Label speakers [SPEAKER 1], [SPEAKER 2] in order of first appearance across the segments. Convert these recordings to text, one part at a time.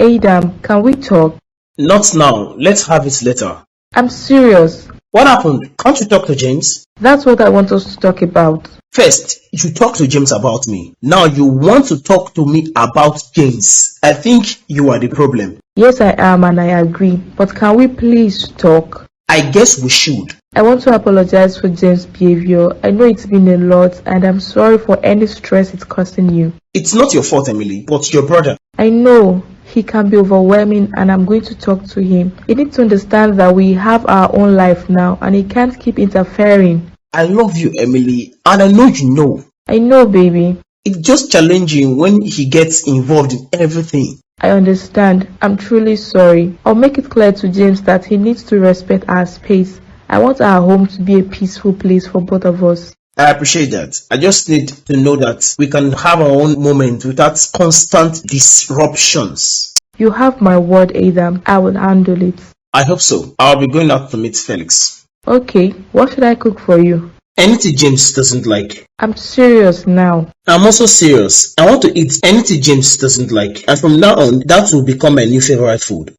[SPEAKER 1] Adam, can we talk?
[SPEAKER 2] Not now. Let's have it later.
[SPEAKER 1] I'm serious.
[SPEAKER 2] What happened? Can't you talk to James?
[SPEAKER 1] That's what I want us to talk about.
[SPEAKER 2] First, you should talk to James about me. Now you want to talk to me about James. I think you are the problem.
[SPEAKER 1] Yes, I am, and I agree. But can we please talk?
[SPEAKER 2] I guess we should.
[SPEAKER 1] I want to apologize for James' behavior. I know it's been a lot, and I'm sorry for any stress it's causing you.
[SPEAKER 2] It's not your fault, Emily, but your brother.
[SPEAKER 1] I know. He can be overwhelming, and I'm going to talk to him. He needs to understand that we have our own life now, and he can't keep interfering.
[SPEAKER 2] I love you, Emily, and I know you know.
[SPEAKER 1] I know, baby.
[SPEAKER 2] It's just challenging when he gets involved in everything.
[SPEAKER 1] I understand. I'm truly sorry. I'll make it clear to James that he needs to respect our space. I want our home to be a peaceful place for both of us.
[SPEAKER 2] I appreciate that. I just need to know that we can have our own moment without constant disruptions.
[SPEAKER 1] You have my word, Adam. I will handle it.
[SPEAKER 2] I hope so. I'll be going out to meet Felix.
[SPEAKER 1] Okay, what should I cook for you?
[SPEAKER 2] Anything James doesn't like.
[SPEAKER 1] I'm serious now.
[SPEAKER 2] I'm also serious. I want to eat anything James doesn't like, and from now on, that will become my new favorite food.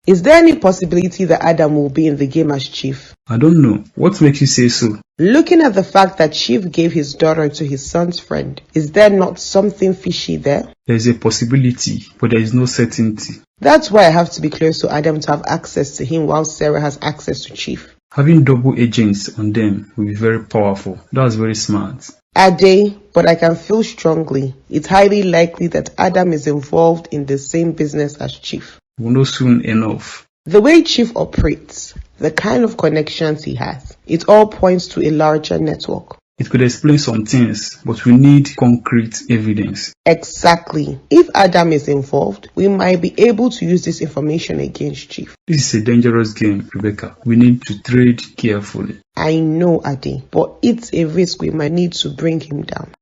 [SPEAKER 3] Is there any possibility that Adam will be in the game as chief?
[SPEAKER 4] I don't know. What makes you say so?
[SPEAKER 3] Looking at the fact that Chief gave his daughter to his son's friend, is there not something fishy there?
[SPEAKER 4] There is a possibility, but there is no certainty.
[SPEAKER 3] That's why I have to be close to Adam to have access to him while Sarah has access to Chief.
[SPEAKER 4] Having double agents on them will be very powerful. That's very smart.
[SPEAKER 3] Ade, but I can feel strongly. It's highly likely that Adam is involved in the same business as Chief.
[SPEAKER 4] We'll know soon enough.
[SPEAKER 3] The way Chief operates, the kind of connections he has, it all points to a larger network.
[SPEAKER 4] It could explain some things, but we need concrete evidence.
[SPEAKER 3] Exactly. If Adam is involved, we might be able to use this information against Chief.
[SPEAKER 4] This is a dangerous game, Rebecca. We need to trade carefully.
[SPEAKER 3] I know, Ade, but it's a risk we might need to bring him down.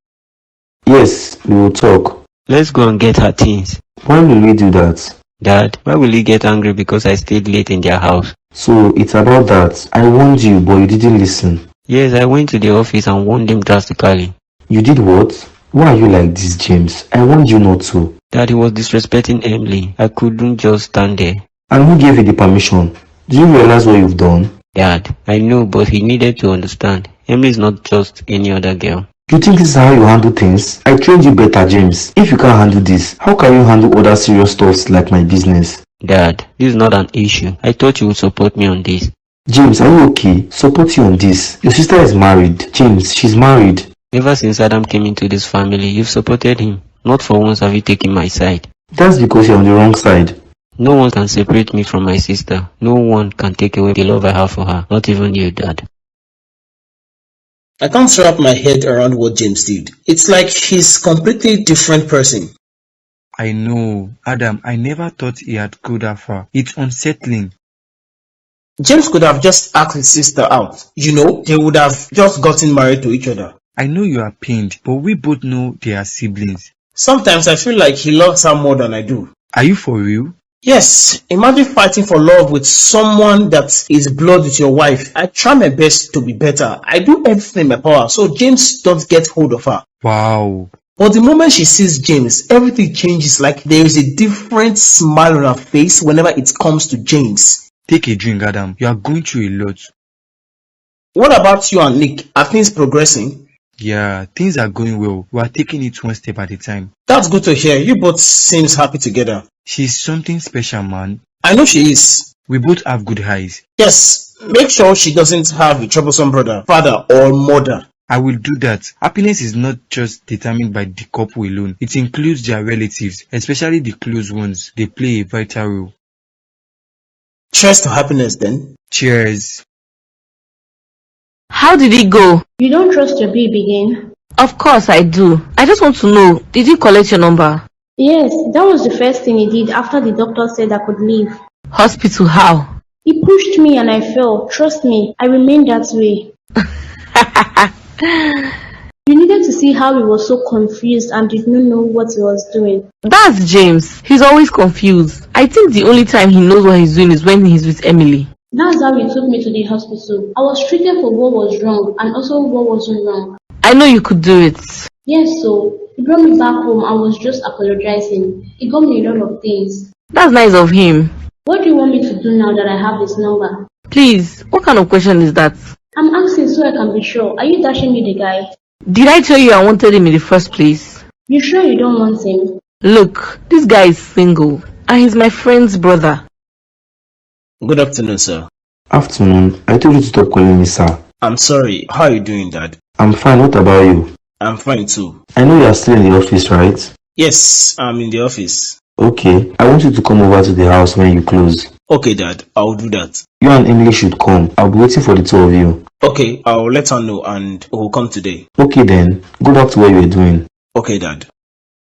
[SPEAKER 5] Yes, we will talk.
[SPEAKER 6] Let's go and get her things.
[SPEAKER 5] When will we do that?
[SPEAKER 6] Dad, why will he get angry because I stayed late in their house?
[SPEAKER 5] So, it's about that. I warned you, but you didn't listen.
[SPEAKER 6] Yes, I went to the office and warned him drastically.
[SPEAKER 5] You did what? Why are you like this, James? I warned you not to.
[SPEAKER 6] Dad, he was disrespecting Emily. I couldn't just stand there.
[SPEAKER 5] And who gave you the permission? Do you realize what you've done?
[SPEAKER 6] Dad, I know, but he needed to understand. Emily is not just any other girl.
[SPEAKER 5] You think this is how you handle things? I trained you better, James. If you can't handle this, how can you handle other serious stuff like my business?
[SPEAKER 6] Dad, this is not an issue. I thought you would support me on this.
[SPEAKER 5] James, are you okay? Support you on this. Your sister is married. James, she's married.
[SPEAKER 6] Ever since Adam came into this family, you've supported him. Not for once have you taken my side.
[SPEAKER 5] That's because you're on the wrong side.
[SPEAKER 6] No one can separate me from my sister. No one can take away the love I have for her. Not even you, Dad.
[SPEAKER 2] I can't wrap my head around what James did. It's like he's a completely different person.
[SPEAKER 7] I know, Adam, I never thought he had go that far. It's unsettling.
[SPEAKER 2] James could have just asked his sister out. You know, they would have just gotten married to each other.
[SPEAKER 7] I know you are pained, but we both know they are siblings.
[SPEAKER 2] Sometimes I feel like he loves her more than I do.
[SPEAKER 7] Are you for real?
[SPEAKER 2] Yes, imagine fighting for love with someone that is blood with your wife. I try my best to be better. I do everything in my power so James don't get hold of her.
[SPEAKER 7] Wow.
[SPEAKER 2] But the moment she sees James, everything changes. Like there is a different smile on her face whenever it comes to James.
[SPEAKER 7] Take a drink, Adam. You are going through a lot.
[SPEAKER 2] What about you and Nick? Are things progressing?
[SPEAKER 7] Yeah, things are going well. We are taking it one step at a time.
[SPEAKER 2] That's good to hear. You both seems happy together.
[SPEAKER 7] She's something special, man.
[SPEAKER 2] I know she is.
[SPEAKER 7] We both have good eyes.
[SPEAKER 2] Yes, make sure she doesn't have a troublesome brother, father or mother.
[SPEAKER 7] I will do that. Happiness is not just determined by the couple alone. It includes their relatives, especially the close ones. They play a vital role.
[SPEAKER 2] Cheers to happiness then.
[SPEAKER 7] Cheers.
[SPEAKER 8] How did it go?
[SPEAKER 9] You don't trust your babe again?
[SPEAKER 8] Of course I do. I just want to know, did he collect your number?
[SPEAKER 9] Yes, that was the first thing he did after the doctor said I could leave.
[SPEAKER 8] Hospital, how?
[SPEAKER 9] He pushed me and I fell. Trust me, I remained that way. You needed to see how he was so confused and did not know what he was doing.
[SPEAKER 8] That's James. He's always confused. I think the only time he knows what he's doing is when he's with Emily.
[SPEAKER 9] That's how he took me to the hospital. I was treated for what was wrong and also what wasn't wrong.
[SPEAKER 8] I know you could do it.
[SPEAKER 9] Yes, so He brought me back home and was just apologizing. He got me a lot of things.
[SPEAKER 8] That's nice of him.
[SPEAKER 9] What do you want me to do now that I have his number?
[SPEAKER 8] Please, what kind of question is that?
[SPEAKER 9] I'm asking so I can be sure. Are you dashing me the guy?
[SPEAKER 8] Did I tell you I wanted him in the first place?
[SPEAKER 9] You sure you don't want him?
[SPEAKER 8] Look, this guy is single, and he's my friend's brother.
[SPEAKER 2] Good afternoon, sir.
[SPEAKER 5] Afternoon. I told you to stop calling me sir.
[SPEAKER 2] I'm sorry. How are you doing, Dad?
[SPEAKER 5] I'm fine. What about you?
[SPEAKER 2] I'm fine too.
[SPEAKER 5] I know you are still in the office, right?
[SPEAKER 2] Yes, I'm in the office.
[SPEAKER 5] Okay. I want you to come over to the house when you close.
[SPEAKER 2] Okay, Dad. I'll do that.
[SPEAKER 5] You and Emily should come. I'll be waiting for the two of you.
[SPEAKER 2] Okay, I'll let her know and we'll come today.
[SPEAKER 5] Okay then. Go back to what you were doing.
[SPEAKER 2] Okay, Dad.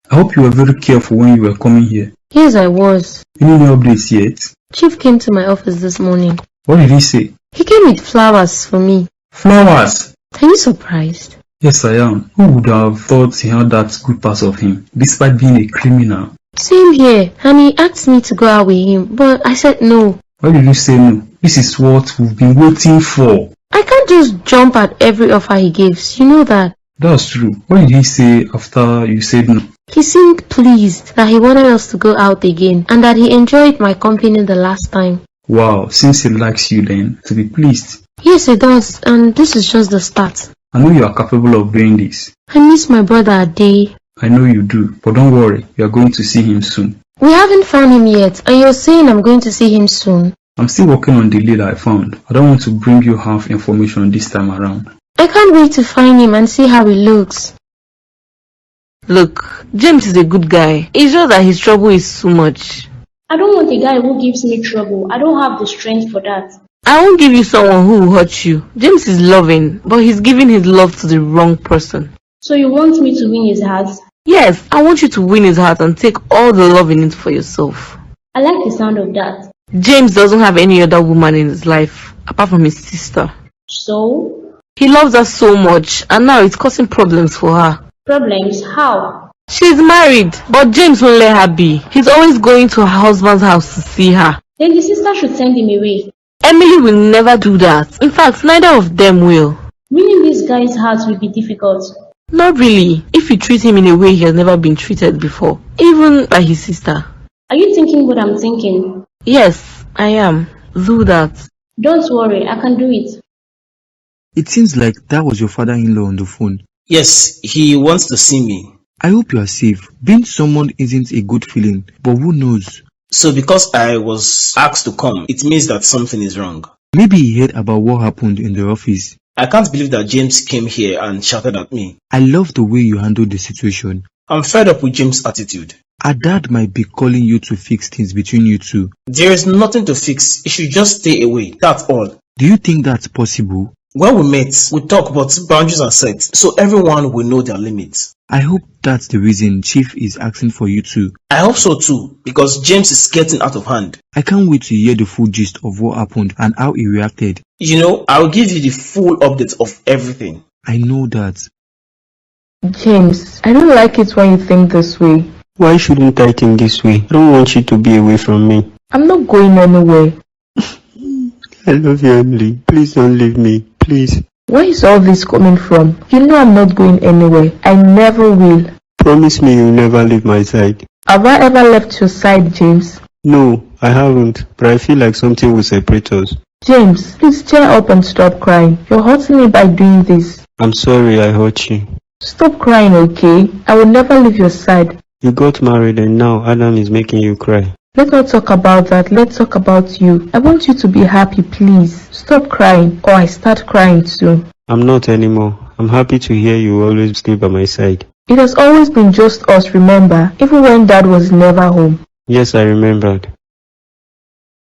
[SPEAKER 4] I hope you were very careful when you were coming here.
[SPEAKER 1] Yes, I was.
[SPEAKER 4] Any new updates yet?
[SPEAKER 1] Chief came to my office this morning.
[SPEAKER 4] What did he say?
[SPEAKER 1] He came with flowers for me.
[SPEAKER 4] Flowers?
[SPEAKER 1] Are you surprised?
[SPEAKER 4] Yes, I am. Who would have thought he had that good part of him, despite being a criminal?
[SPEAKER 1] Same here, and he asked me to go out with him, but I said no.
[SPEAKER 4] Why did you say no? This is what we've been waiting for.
[SPEAKER 1] I can't just jump at every offer he gives, you know that.
[SPEAKER 4] That's true. What did he say after you said no?
[SPEAKER 1] He seemed pleased that he wanted us to go out again and that he enjoyed my company the last time.
[SPEAKER 4] Wow, since he likes you then, to be pleased.
[SPEAKER 1] Yes, he does, and this is just the start.
[SPEAKER 4] I know you are capable of doing this.
[SPEAKER 1] I miss my brother a day.
[SPEAKER 4] I know you do, but don't worry, you are going to see him soon.
[SPEAKER 1] We haven't found him yet, and you're saying I'm going to see him soon.
[SPEAKER 4] I'm still working on the lead I found. I don't want to bring you half information this time around.
[SPEAKER 1] I can't wait to find him and see how he looks.
[SPEAKER 8] Look, James is a good guy. It's just that his trouble is too much.
[SPEAKER 9] I don't want a guy who gives me trouble. I don't have the strength for that.
[SPEAKER 8] I won't give you someone who will hurt you. James is loving, but he's giving his love to the wrong person.
[SPEAKER 9] So you want me to win his heart?
[SPEAKER 8] Yes, I want you to win his heart and take all the love in it for yourself.
[SPEAKER 9] I like the sound of that.
[SPEAKER 8] James doesn't have any other woman in his life, apart from his sister.
[SPEAKER 9] So?
[SPEAKER 8] He loves her so much, and now it's causing problems for her.
[SPEAKER 9] Problems? How?
[SPEAKER 8] She's married, but James won't let her be. He's always going to her husband's house to see her.
[SPEAKER 9] Then the sister should send him away.
[SPEAKER 8] Emily will never do that. In fact, neither of them will.
[SPEAKER 9] Winning this guy's heart will be difficult.
[SPEAKER 8] Not really, if you treat him in a way he has never been treated before, even by his sister.
[SPEAKER 9] Are you thinking what I'm thinking?
[SPEAKER 8] Yes, I am. Do that.
[SPEAKER 9] Don't worry, I can do it.
[SPEAKER 7] It seems like that was your father-in-law on the phone.
[SPEAKER 2] Yes, he wants to see me.
[SPEAKER 7] I hope you are safe. Being someone isn't a good feeling, but who knows?
[SPEAKER 2] So because I was asked to come, it means that something is wrong.
[SPEAKER 7] Maybe he heard about what happened in the office.
[SPEAKER 2] I can't believe that James came here and shouted at me.
[SPEAKER 7] I love the way you handled the situation.
[SPEAKER 2] I'm fed up with James' attitude.
[SPEAKER 7] Our dad might be calling you to fix things between you two.
[SPEAKER 2] There is nothing to fix. He should just stay away. That's all.
[SPEAKER 7] Do you think that's possible?
[SPEAKER 2] When we met, we talked about boundaries are set, so everyone will know their limits.
[SPEAKER 7] I hope that's the reason Chief is asking for you to.
[SPEAKER 2] I hope so too, because James is getting out of hand.
[SPEAKER 7] I can't wait to hear the full gist of what happened and how he reacted.
[SPEAKER 2] You know, I'll give you the full update of everything.
[SPEAKER 7] I know that.
[SPEAKER 1] James, I don't like it when you think this way.
[SPEAKER 6] Why shouldn't I think this way? I don't want you to be away from me.
[SPEAKER 1] I'm not going anywhere.
[SPEAKER 6] I love you, Emily. Please don't leave me. Please.
[SPEAKER 1] Where is all this coming from? You know I'm not going anywhere. I never will.
[SPEAKER 6] Promise me you'll never leave my side.
[SPEAKER 1] Have I ever left your side, James?
[SPEAKER 6] No, I haven't. But I feel like something will separate us.
[SPEAKER 1] James, please cheer up and stop crying. You're hurting me by doing this.
[SPEAKER 6] I'm sorry I hurt you.
[SPEAKER 1] Stop crying, okay? I will never leave your side.
[SPEAKER 6] You got married and now Adam is making you cry.
[SPEAKER 1] Let's not talk about that. Let's talk about you. I want you to be happy, please. Stop crying, or I start crying too.
[SPEAKER 6] I'm not anymore. I'm happy to hear you always stay by my side.
[SPEAKER 1] It has always been just us, remember? Even when Dad was never home.
[SPEAKER 6] Yes, I remembered.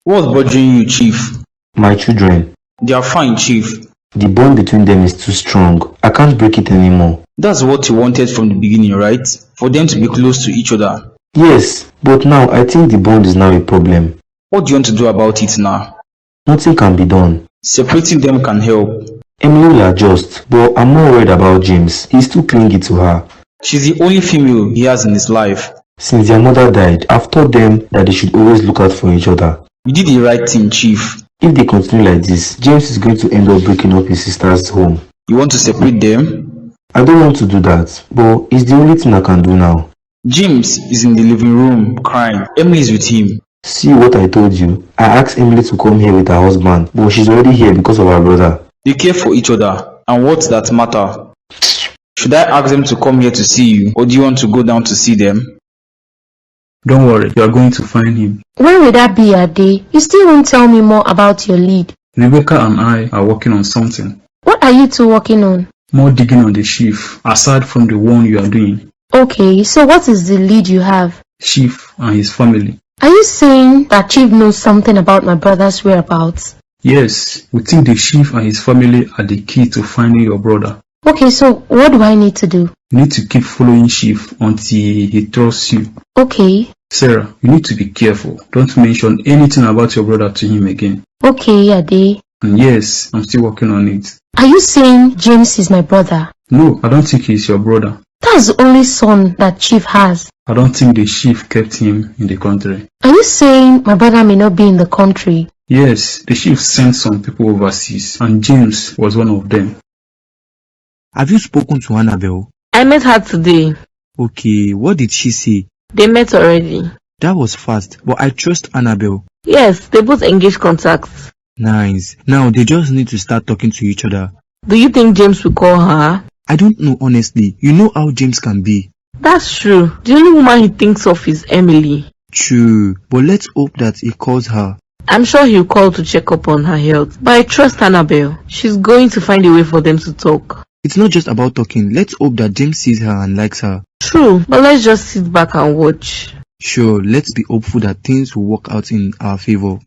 [SPEAKER 10] What's bothering you, Chief?
[SPEAKER 5] My children.
[SPEAKER 10] They are fine, Chief.
[SPEAKER 5] The bond between them is too strong. I can't break it anymore.
[SPEAKER 10] That's what you wanted from the beginning, right? For them to be close to each other.
[SPEAKER 5] Yes, but now I think the bond is now a problem.
[SPEAKER 10] What do you want to do about it now?
[SPEAKER 5] Nothing can be done.
[SPEAKER 10] Separating them can help.
[SPEAKER 5] Emily will adjust, but I'm more worried about James. He's too clingy to her.
[SPEAKER 10] She's the only female he has in his life.
[SPEAKER 5] Since their mother died, I've taught them that they should always look out for each other.
[SPEAKER 10] You did the right thing, Chief.
[SPEAKER 5] If they continue like this, James is going to end up breaking up his sister's home.
[SPEAKER 10] You want to separate them?
[SPEAKER 5] I don't want to do that, but it's the only thing I can do now.
[SPEAKER 10] James is in the living room crying. Emily is with him.
[SPEAKER 5] See what I told you? I asked Emily to come here with her husband, but she's already here because of her brother.
[SPEAKER 10] They care for each other, and what's that matter? Should I ask them to come here to see you, or do you want to go down to see them?
[SPEAKER 4] Don't worry, you are going to find him.
[SPEAKER 11] When will that be, Ade? You still won't tell me more about your lead.
[SPEAKER 4] Rebecca and I are working on something.
[SPEAKER 11] What are you two working on?
[SPEAKER 4] More digging on the chief, aside from the one you are doing.
[SPEAKER 11] Okay, so what is the lead you have?
[SPEAKER 4] Chief and his family.
[SPEAKER 11] Are you saying that Chief knows something about my brother's whereabouts?
[SPEAKER 4] Yes, we think the chief and his family are the key to finding your brother.
[SPEAKER 11] Okay, so what do I need to do?
[SPEAKER 4] You need to keep following Chief until he trusts you.
[SPEAKER 11] Okay.
[SPEAKER 4] Sarah, you need to be careful. Don't mention anything about your brother to him again.
[SPEAKER 11] Okay, Ade.
[SPEAKER 4] And yes, I'm still working on it.
[SPEAKER 11] Are you saying James is my brother?
[SPEAKER 4] No, I don't think he's your brother.
[SPEAKER 11] That's the only son that Chief has.
[SPEAKER 4] I don't think the chief kept him in the country.
[SPEAKER 11] Are you saying my brother may not be in the country?
[SPEAKER 4] Yes, the chief sent some people overseas, and James was one of them.
[SPEAKER 7] Have you spoken to Annabelle?
[SPEAKER 8] I met her today.
[SPEAKER 7] Okay, what did she say?
[SPEAKER 8] They met already.
[SPEAKER 7] That was fast, but I trust Annabelle.
[SPEAKER 8] Yes, they both engaged contacts.
[SPEAKER 7] Nice. Now they just need to start talking to each other.
[SPEAKER 8] Do you think James will call her?
[SPEAKER 7] I don't know honestly. You know how James can be.
[SPEAKER 8] That's true. The only woman he thinks of is Emily.
[SPEAKER 7] True, but let's hope that he calls her.
[SPEAKER 8] I'm sure he'll call to check up on her health, but I trust Annabelle. She's going to find a way for them to talk.
[SPEAKER 7] It's not just about talking. Let's hope that James sees her and likes her.
[SPEAKER 8] True, but let's just sit back and watch.
[SPEAKER 7] Sure, let's be hopeful that things will work out in our favor.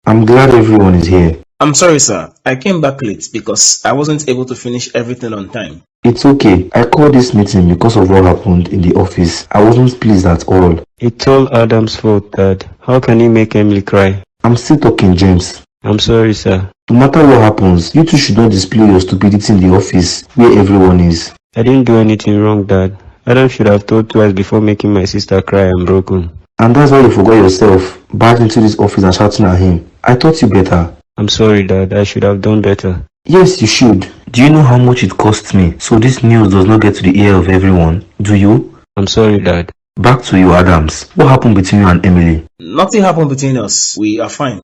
[SPEAKER 5] I'm glad everyone is here.
[SPEAKER 2] I'm sorry, sir. I came back late because I wasn't able to finish everything on time.
[SPEAKER 5] It's okay. I called this meeting because of what happened in the office. I wasn't pleased at all.
[SPEAKER 6] It's all Adam's fault, Dad. How can he make Emily cry?
[SPEAKER 5] I'm still talking, James.
[SPEAKER 6] I'm sorry, sir.
[SPEAKER 5] No matter what happens, you two should not display your stupidity in the office where everyone is.
[SPEAKER 6] I didn't do anything wrong, Dad. Adam should have thought twice before making my sister cry and broken.
[SPEAKER 5] And that's why you forgot yourself, back into this office and shouting at him. I taught you better.
[SPEAKER 6] I'm sorry, Dad. I should have done better.
[SPEAKER 5] Yes, you should. Do you know how much it costs me so this news does not get to the ear of everyone? Do you?
[SPEAKER 6] I'm sorry, Dad.
[SPEAKER 5] Back to you, Adams. What happened between you and Emily?
[SPEAKER 2] Nothing happened between us. We are fine.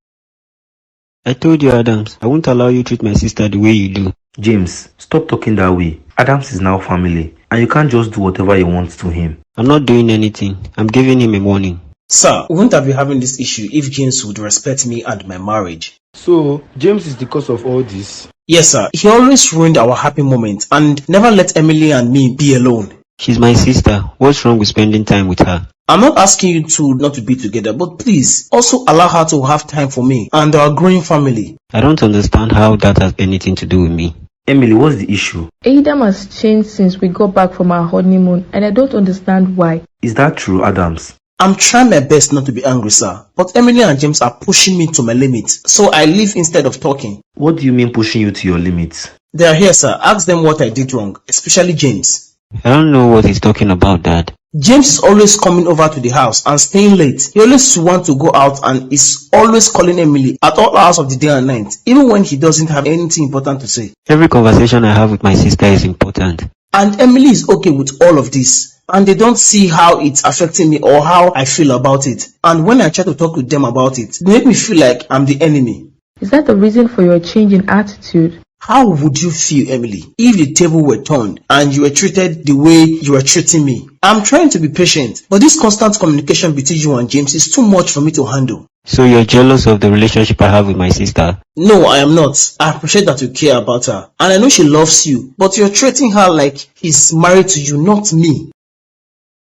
[SPEAKER 6] I told you, Adams, I won't allow you to treat my sister the way you do.
[SPEAKER 5] James, stop talking that way. Adams is now family, and you can't just do whatever you want to him.
[SPEAKER 6] I'm not doing anything. I'm giving him a warning.
[SPEAKER 2] Sir, we wouldn't have been having this issue if James would respect me and my marriage.
[SPEAKER 12] So, James is the cause of all this?
[SPEAKER 2] Yes, sir. He always ruined our happy moment and never let Emily and me be alone.
[SPEAKER 6] She's my sister. What's wrong with spending time with her?
[SPEAKER 2] I'm not asking you two not to be together, but please also allow her to have time for me and our growing family.
[SPEAKER 6] I don't understand how that has anything to do with me.
[SPEAKER 5] Emily, what's the issue?
[SPEAKER 1] Adam has changed since we got back from our honeymoon, and I don't understand why.
[SPEAKER 5] Is that true, Adams?
[SPEAKER 2] I'm trying my best not to be angry, sir, but Emily and James are pushing me to my limits, so I leave instead of talking.
[SPEAKER 5] What do you mean pushing you to your limits?
[SPEAKER 2] They are here, sir. Ask them what I did wrong, especially James.
[SPEAKER 6] I don't know what he's talking about, Dad.
[SPEAKER 2] James is always coming over to the house and staying late. He always wants to go out and is always calling Emily at all hours of the day and night, even when he doesn't have anything important to say.
[SPEAKER 6] Every conversation I have with my sister is important.
[SPEAKER 2] And Emily is okay with all of this. And they don't see how it's affecting me or how I feel about it. And when I try to talk with them about it, they make me feel like I'm the enemy.
[SPEAKER 1] Is that the reason for your change in attitude?
[SPEAKER 2] How would you feel, Emily, if the table were turned and you were treated the way you are treating me? I'm trying to be patient, but this constant communication between you and James is too much for me to handle.
[SPEAKER 6] So you're jealous of the relationship I have with my sister?
[SPEAKER 2] No, I am not. I appreciate that you care about her. And I know she loves you, but you're treating her like he's married to you, not me.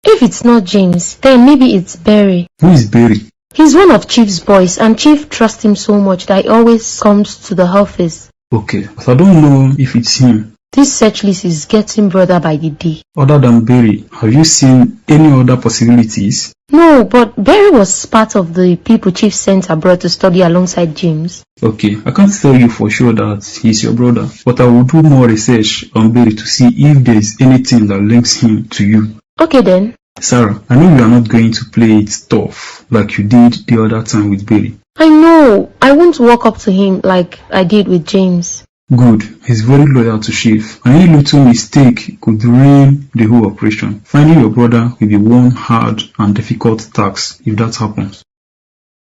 [SPEAKER 11] If it's not James, then maybe it's Barry.
[SPEAKER 4] Who is Barry?
[SPEAKER 11] He's one of Chief's boys, and Chief trusts him so much that he always comes to the office.
[SPEAKER 4] Okay, but I don't know if it's him.
[SPEAKER 11] This search list is getting broader by the day.
[SPEAKER 4] Other than Barry, have you seen any other possibilities?
[SPEAKER 11] No, but Barry was part of the people Chief sent abroad to study alongside James.
[SPEAKER 4] Okay, I can't tell you for sure that he's your brother, but I will do more research on Barry to see if there is anything that links him to you.
[SPEAKER 11] Okay then.
[SPEAKER 4] Sarah, I know you are not going to play it tough like you did the other time with Barry.
[SPEAKER 11] I know. I won't walk up to him like I did with James.
[SPEAKER 4] Good. He's very loyal to Chief, and any little mistake could ruin the whole operation. Finding your brother will be one hard and difficult task if that happens.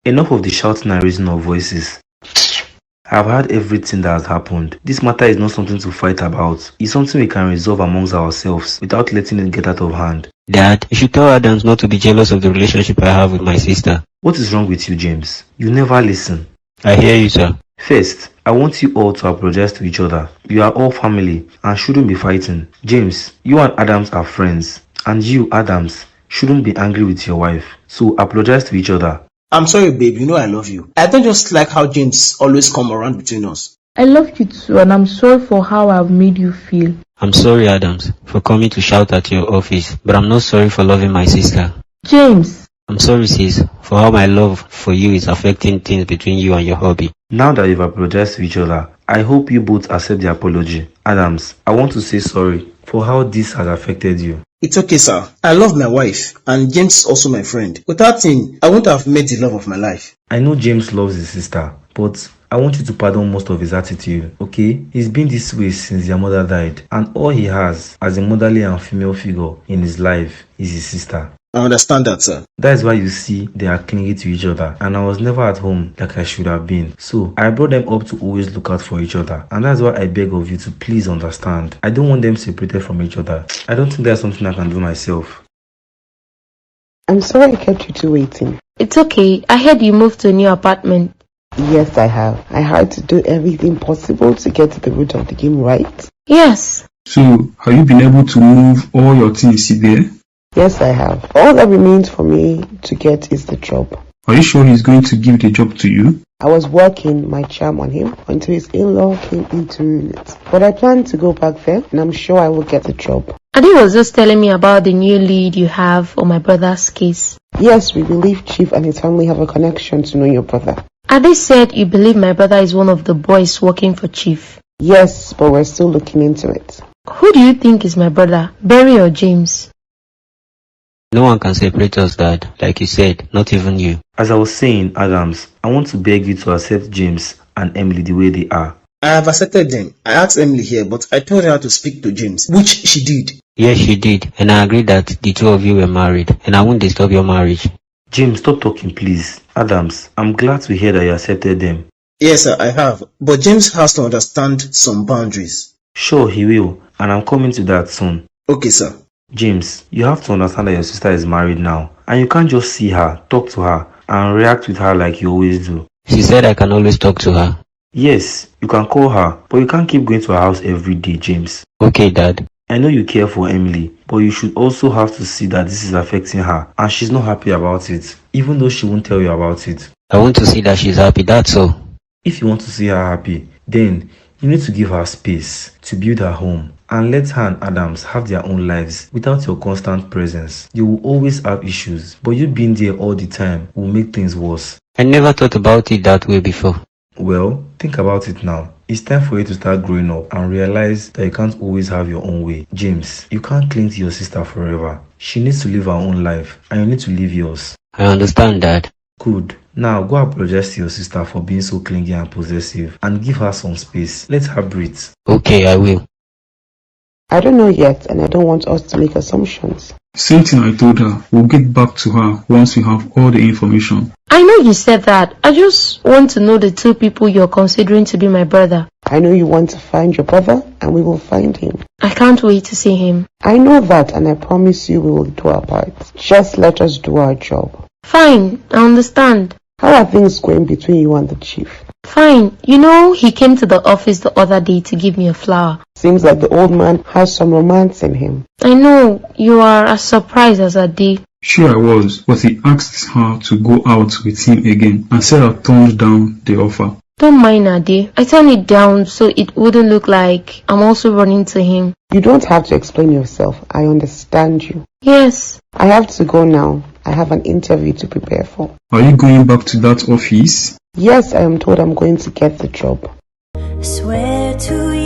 [SPEAKER 5] Enough of the shouting and raising of voices. I've heard everything that has happened. This matter is not something to fight about. It's something we can resolve amongst ourselves without letting it get out of hand.
[SPEAKER 6] Dad, you should tell Adams not to be jealous of the relationship I have with my sister.
[SPEAKER 5] What is wrong with you, James? You never listen.
[SPEAKER 6] I hear you, sir.
[SPEAKER 5] First, I want you all to apologize to each other. You are all family and shouldn't be fighting. James, you and Adams are friends, and you, Adams, shouldn't be angry with your wife. So apologize to each other.
[SPEAKER 2] I'm sorry, babe. You know I love you. I don't just like how James always come around between us.
[SPEAKER 1] I love you too, and I'm sorry for how I've made you feel.
[SPEAKER 6] I'm sorry, Adams, for coming to shout at your office, but I'm not sorry for loving my sister.
[SPEAKER 1] James!
[SPEAKER 6] I'm sorry, sis, for how my love for you is affecting things between you and your hubby.
[SPEAKER 5] Now that you've apologized to each other, I hope you both accept the apology. Adams, I want to say sorry for how this has affected you.
[SPEAKER 2] It's okay, sir. I love my wife, and James is also my friend. Without him, I wouldn't have met the love of my life.
[SPEAKER 5] I know James loves his sister, but I want you to pardon most of his attitude, okay? He's been this way since their mother died, and all he has as a motherly and female figure in his life is his sister.
[SPEAKER 2] I understand that, sir.
[SPEAKER 5] That is why you see they are clinging to each other, and I was never at home like I should have been. So I brought them up to always look out for each other, and that's why I beg of you to please understand. I don't want them separated from each other. I don't think that's something I can do myself.
[SPEAKER 3] I'm sorry I kept you two waiting.
[SPEAKER 11] It's okay. I heard you moved to a new apartment.
[SPEAKER 3] Yes, I have. I had to do everything possible to get to the root of the game, right?
[SPEAKER 11] Yes.
[SPEAKER 4] So, have you been able to move all your things there?
[SPEAKER 3] Yes, I have. All that remains for me to get is the job.
[SPEAKER 4] Are you sure he's going to give the job to you?
[SPEAKER 3] I was working my charm on him until his in-law came in to ruin it. But I plan to go back there, and I'm sure I will get the job.
[SPEAKER 11] Adi was just telling me about the new lead you have on my brother's case.
[SPEAKER 3] Yes, we believe Chief and his family have a connection to know your brother.
[SPEAKER 11] Adi said you believe my brother is one of the boys working for Chief.
[SPEAKER 3] Yes, but we're still looking into it.
[SPEAKER 11] Who do you think is my brother, Barry or James?
[SPEAKER 6] No one can separate us, Dad. Like you said, not even you.
[SPEAKER 5] As I was saying, Adams, I want to beg you to accept James and Emily the way they are.
[SPEAKER 2] I have accepted them. I asked Emily here, but I told her to speak to James, which she did.
[SPEAKER 6] Yes, she did, and I agreed that the two of you were married, and I won't disturb your marriage.
[SPEAKER 5] James, stop talking, please. Adams, I'm glad to hear that you accepted them.
[SPEAKER 2] Yes, sir, I have. But James has to understand some boundaries.
[SPEAKER 5] Sure, he will, and I'm coming to that soon.
[SPEAKER 2] Okay, sir.
[SPEAKER 5] James, you have to understand that your sister is married now, and you can't just see her, talk to her, and react with her like you always do.
[SPEAKER 6] She said I can always talk to her.
[SPEAKER 5] Yes, you can call her, but you can't keep going to her house every day, James.
[SPEAKER 6] Okay, Dad.
[SPEAKER 5] I know you care for Emily, but you should also have to see that this is affecting her, and she's not happy about it, even though she won't tell you about it.
[SPEAKER 6] I want to see that she's happy, that's all.
[SPEAKER 5] If you want to see her happy, then you need to give her space to build her home, and let her and Adams have their own lives without your constant presence. You will always have issues, but you being there all the time will make things worse.
[SPEAKER 6] I never thought about it that way before.
[SPEAKER 5] Well, think about it now. It's time for you to start growing up and realize that you can't always have your own way. James, you can't cling to your sister forever. She needs to live her own life, and you need to live yours.
[SPEAKER 6] I understand, Dad.
[SPEAKER 5] Good. Now go apologize to your sister for being so clingy and possessive, and give her some space. Let her breathe.
[SPEAKER 6] Okay, I will.
[SPEAKER 3] I don't know yet, and I don't want us to make assumptions.
[SPEAKER 4] Same thing I told her. We'll get back to her once we have all the information.
[SPEAKER 11] I know you said that. I just want to know the two people you're considering to be my brother.
[SPEAKER 3] I know you want to find your brother, and we will find him.
[SPEAKER 11] I can't wait to see him.
[SPEAKER 3] I know that, and I promise you we will do our part. Just let us do our job.
[SPEAKER 11] Fine, I understand.
[SPEAKER 3] How are things going between you and the chief?
[SPEAKER 11] Fine. You know, he came to the office the other day to give me a flower.
[SPEAKER 3] Seems like the old man has some romance in him.
[SPEAKER 11] I know. You are as surprised as I did.
[SPEAKER 4] Sure I was, but he asked her to go out with him again and said I turned down the offer.
[SPEAKER 11] Don't mind Ade. I turned it down so it wouldn't look like I'm also running to him.
[SPEAKER 3] You don't have to explain yourself. I understand you.
[SPEAKER 11] Yes.
[SPEAKER 3] I have to go now. I have an interview to prepare for.
[SPEAKER 4] Are you going back to that office?
[SPEAKER 3] Yes, I am told I'm going to get the job.
[SPEAKER 13] I swear to you.